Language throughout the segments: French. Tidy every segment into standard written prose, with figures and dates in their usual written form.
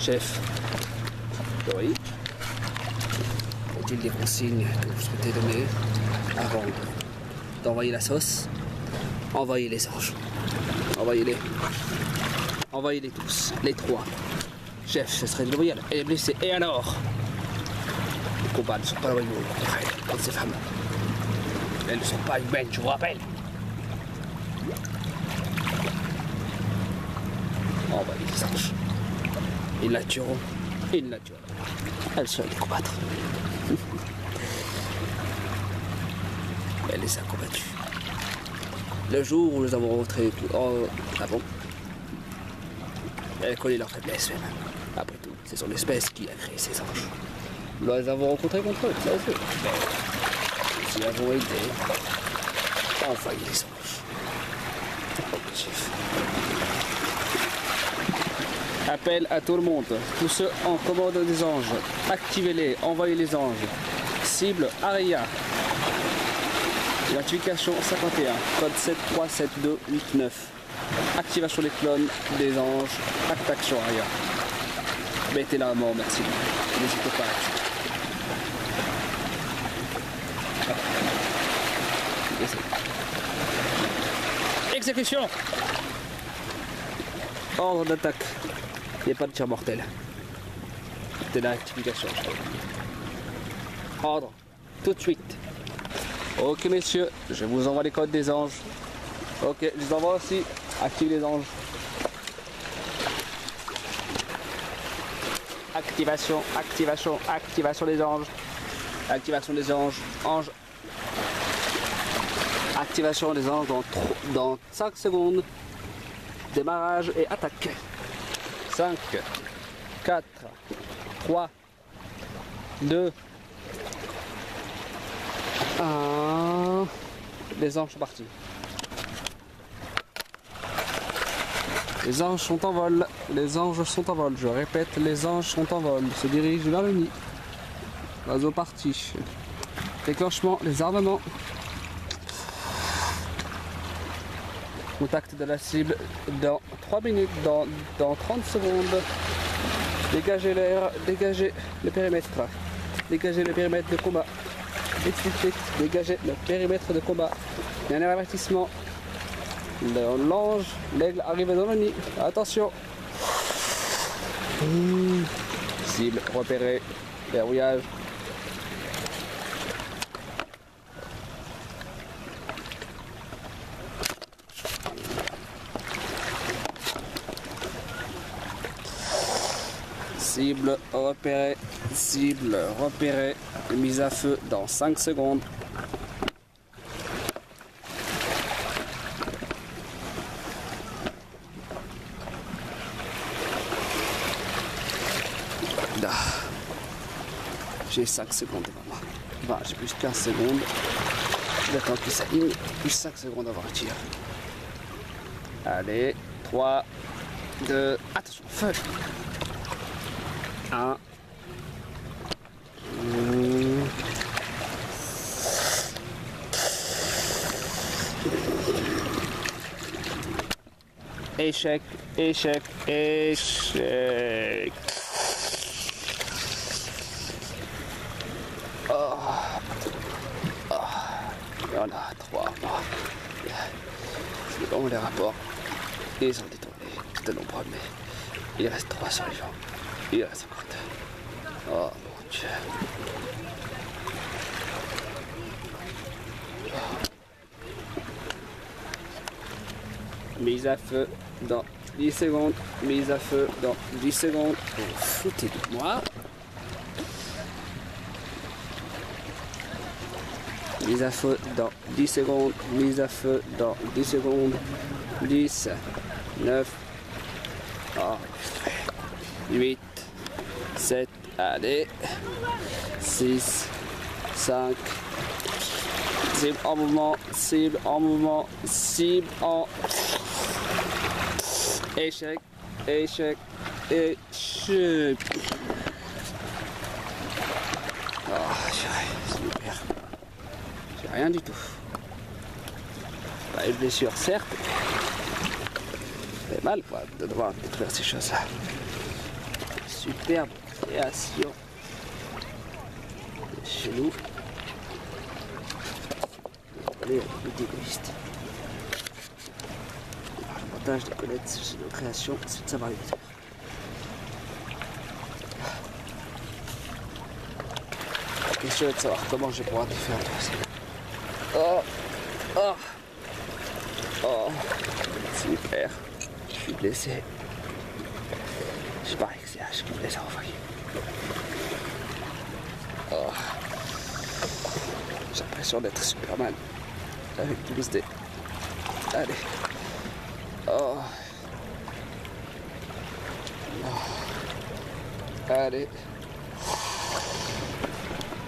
Chef, oui. Faut-il des consignes que vous souhaitez donner avant d'envoyer la sauce? Envoyez les anges. Envoyez-les. Envoyez-les tous, les trois. Chef, ce serait loyal. Elle est blessée. Et alors? Les combats ne sont pas loyaux contre ces femmes. Elles ne sont pas humaines, je vous rappelle. Envoyez les anges. Ils la tueront. Ils la tueront. Elle seule les combattre. Elle les a combattus. Le jour où nous avons rencontré... Oh, ah bon? Elle connaît leur faiblesse même. Après tout, c'est son espèce qui a créé ces anges. Nous les avons rencontrés contre eux, ça c'est. Mais nous y avons aidé. Envoyez les anges. Oh, chef. Appel à tout le monde. Tous ceux en commande des anges. Activez-les, envoyez les anges. Cible Aria. Identification 51. Code 737289. Activation des clones des anges. Action Aria. Mettez-la à mort, merci. N'hésitez pas. Exécution. Ordre d'attaque. Il n'y a pas de tir mortel. C'est la rectification. Ordre. Tout de suite. Ok messieurs, je vous envoie les codes des anges. Ok, je vous envoie aussi. Active les anges. Activation, activation, activation des anges. Activation des anges. Ange. Activation des anges dans 5 secondes. Démarrage et attaque. 5, 4, 3, 2, 1. Les anges sont partis. Les anges sont en vol. Les anges sont en vol. Je répète, les anges sont en vol. Se dirigent vers le nid. Oiseau parti. Déclenchement des armements. Contact de la cible dans 3 minutes, dans 30 secondes. Dégagez l'air, dégagez le périmètre. Dégagez le périmètre de combat. Vite. Dégagez le périmètre de combat. Dernier avertissement. L'ange, l'aigle arrive dans le nid. Attention. Cible repérée. Verrouillage. Cible repérée, mise à feu dans 5 secondes. J'ai 5 secondes devant moi. Enfin, j'ai plus 15 secondes. J'attends qu'il s'aligne, plus 5 secondes avant le tir. Allez, 3, 2, attention, feu. 1. Échec. Il y en a 3. C'est bon, les rapports. Ils sont détournés. C'est de nombreux, mais il reste 3 survivants. Il reste encore 2. Oh mon Dieu. Mise à feu dans 10 secondes. Mise à feu dans 10 secondes. Vous foutez de moi. Mise à feu dans 10 secondes. Mise à feu dans 10 secondes. 10, 9, 8, 7, allez. 6, 5. Cible en mouvement. Cible en mouvement. Cible en... Échec. Échec. Échec. Super. J'ai rien du tout. Une blessure, certes. Ça fait mal quoi, de devoir détruire ces choses-là. superbe création chez nous. Allez, on déguste. L'avantage de connaître chez nos créations, c'est de savoir les faire. La question est de savoir comment je vais pouvoir te faire toi. Oh, oh, oh, super. Je suis blessé. Je parie que c'est H qui me laisse envoyer. Oh. J'ai l'impression d'être Superman avec Doomsday. Allez. Oh. Oh. Allez.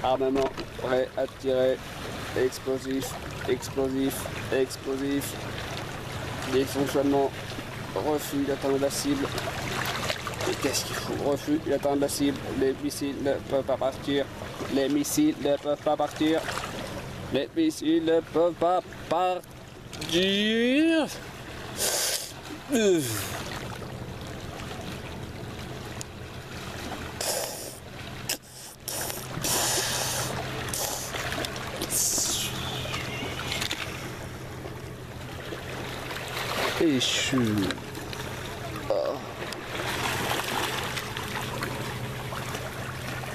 Armement prêt à tirer. Explosif, explosif, explosif. Défonctionnement. Refus d'atteindre la cible. Et qu'est-ce qu'il faut? Refus d'atteindre la cible. Les missiles ne peuvent pas partir. Les missiles ne peuvent pas partir. Les missiles ne peuvent pas partir. Échu. Oh.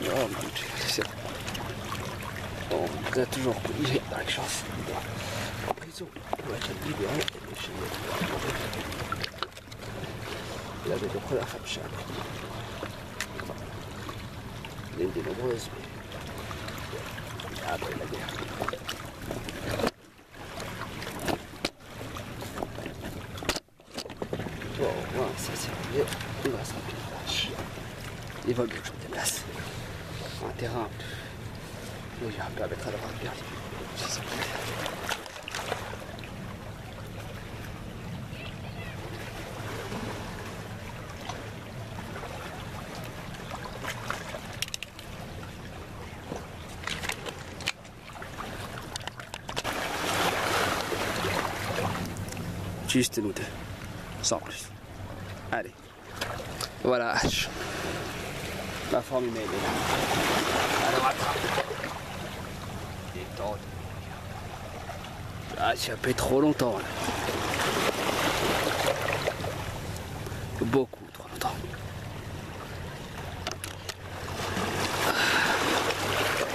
Oh mon Dieu. Bon, vous êtes toujours pris dans la chance. En prison, pour être libéré et chez il avait de première femme chère. L'une des nombreuses, mais après la guerre. Bon, voilà, ça c'est réglé. Il va s'en vache. Il va mieux que je me déplace. Un terrain où il permettra d'avoir perdu. Juste nous deux, sans plus. Allez, voilà H. La forme humaine est là. Alors attrape. Détente. Ah, ça fait trop longtemps là. Beaucoup trop longtemps.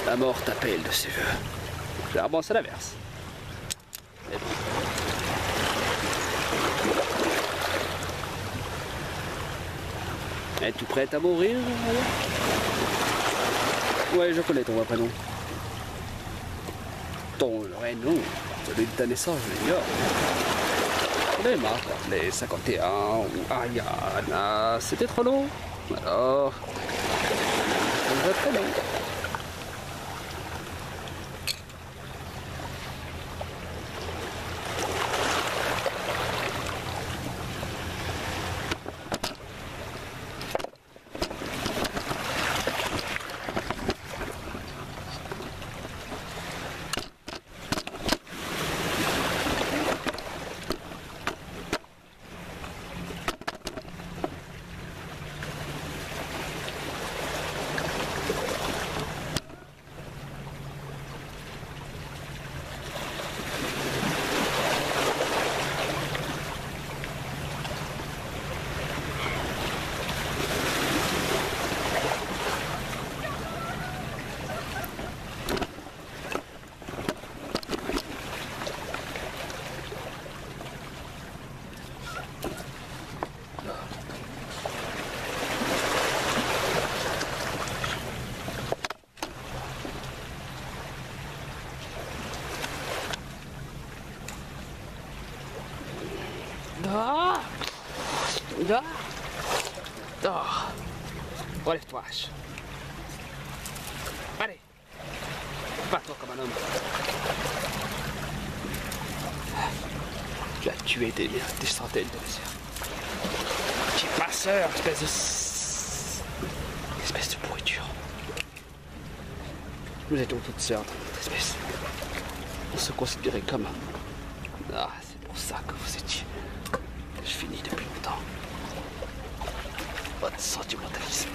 La mort t'appelle de ses voeux. Clairement c'est l'inverse. Es-tu prête à mourir? Ouais, je connais ton vrai prénom. Ton vrai nom, celui de ta naissance, je l'ignore. Les marques, les 51 ou Ariana, c'était trop long. Alors, ton vrai prénom. Ah, ah, ah. Relève-toi, H. Allez, bats-toi comme un homme. Tu as tué des centaines de lézards. Tu es passeur, espèce de pourriture. Nous étions toutes sœurs dans notre espèce. On se considérait comme... Ah, c'est pour ça que vous étiez... Je finis depuis longtemps. Votre sentimentalisme.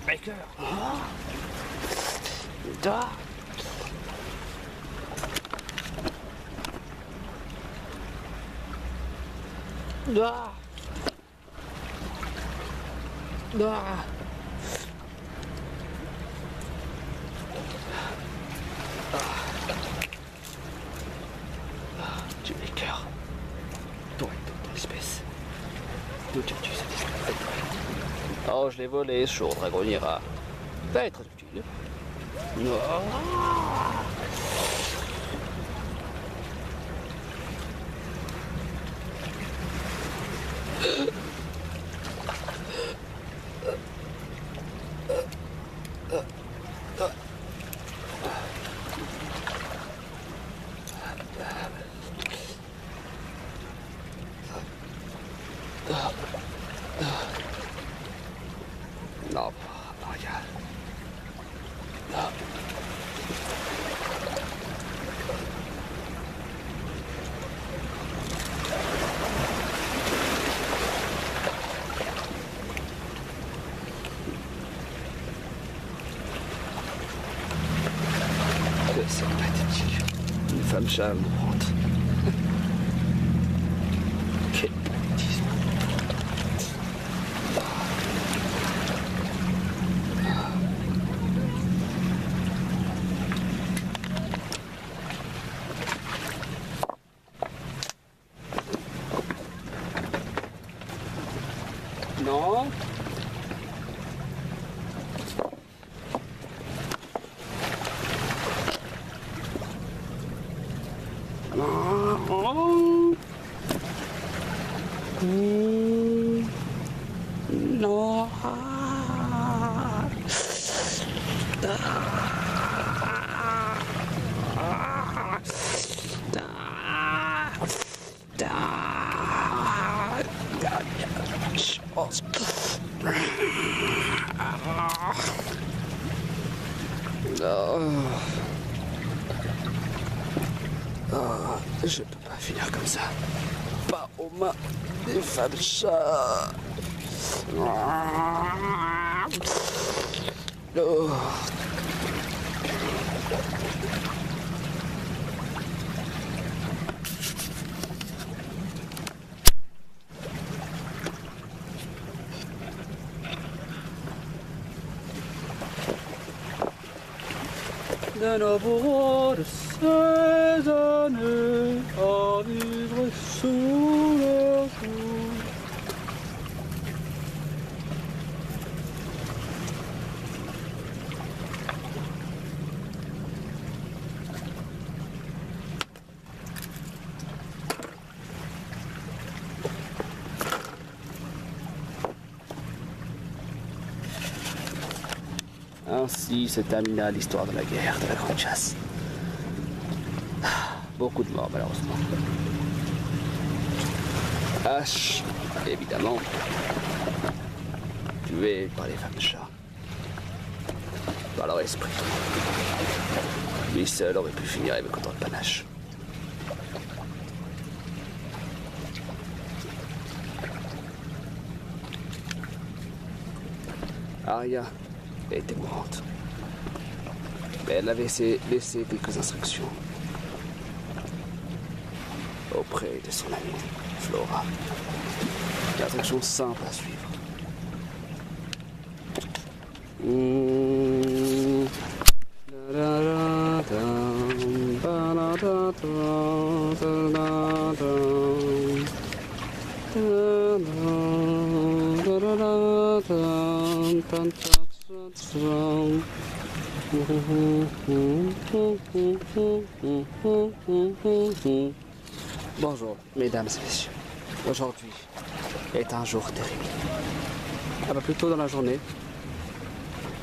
Baker. Dehors. Dehors. Dehors. Tu Baker. Toi et ton espèce. D'où tu tues cette espèce? Oh, je l'ai volé, ce jour, dragon ira. Va être utile. Non. Non, regarde. Non. C'est pathétique. Une femme charmante. Quel bêtise. Non. Non. Non. Je peux pas finir comme ça. Pas aux mains des femmes chats. Oh. De nos bourreaux de ces années à vivre sous le jour. Ainsi se termina l'histoire de la guerre, de la grande chasse. Beaucoup de morts, malheureusement. H, évidemment, tué par les femmes chats, par leur esprit. Lui seul aurait pu finir avec autant de panache. Arya était mourante, mais elle avait laissé quelques instructions auprès de son amie Flora. Des instructions simples à suivre. Bonjour, mesdames et messieurs. Aujourd'hui est un jour terrible. Plus tôt dans la journée,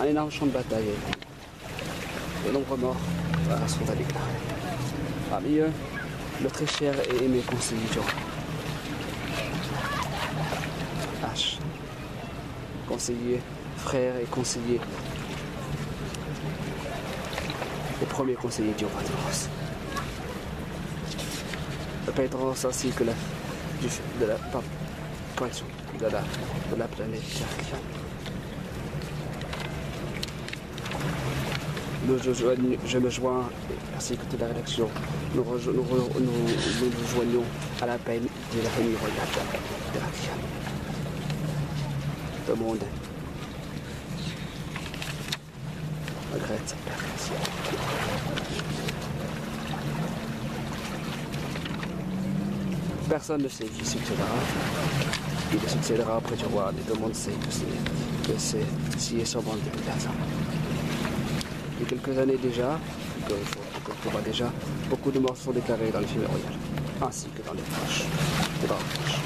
un énorme champ de bataille et de nombreux morts sont à déclarer. Parmi eux, le très cher et aimé conseiller Joe. H. Conseiller, frère et conseiller. Le premier conseiller du roi Pedros. Le Pedros ainsi que de la planète Terre. je me joins, ainsi que toute la rédaction, nous nous joignons à la peine de la famille royale de Vatican. Tout le monde regrette cette perte. Personne ne sait qui succédera. Il succédera après du roi, et tout le monde sait que c'est si et sûrement de personne. Il y a quelques années déjà, quelques mois déjà, beaucoup de morts sont déclarés dans les familles royales, ainsi que dans les proches, et dans les proches.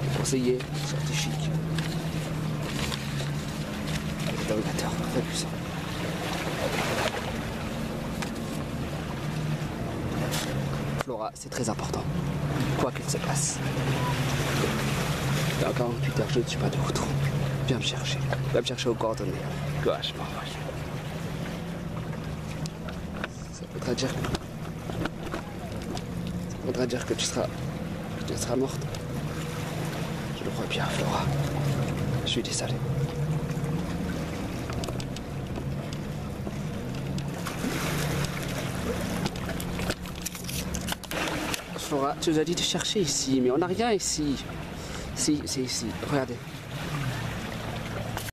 Les conseillers, scientifiques, les dominateurs très puissants. Flora, c'est très important, quoi qu'il se passe. Dans 48 heures, je ne suis pas de retour. Viens me chercher. Viens me chercher aux coordonnées. Gauche, m'envoie. Ça voudra dire que tu seras morte. Je le crois bien, Flora. Je suis désolé. Flora, tu nous as dit de chercher ici, mais on n'a rien ici. Si, c'est ici. Regardez.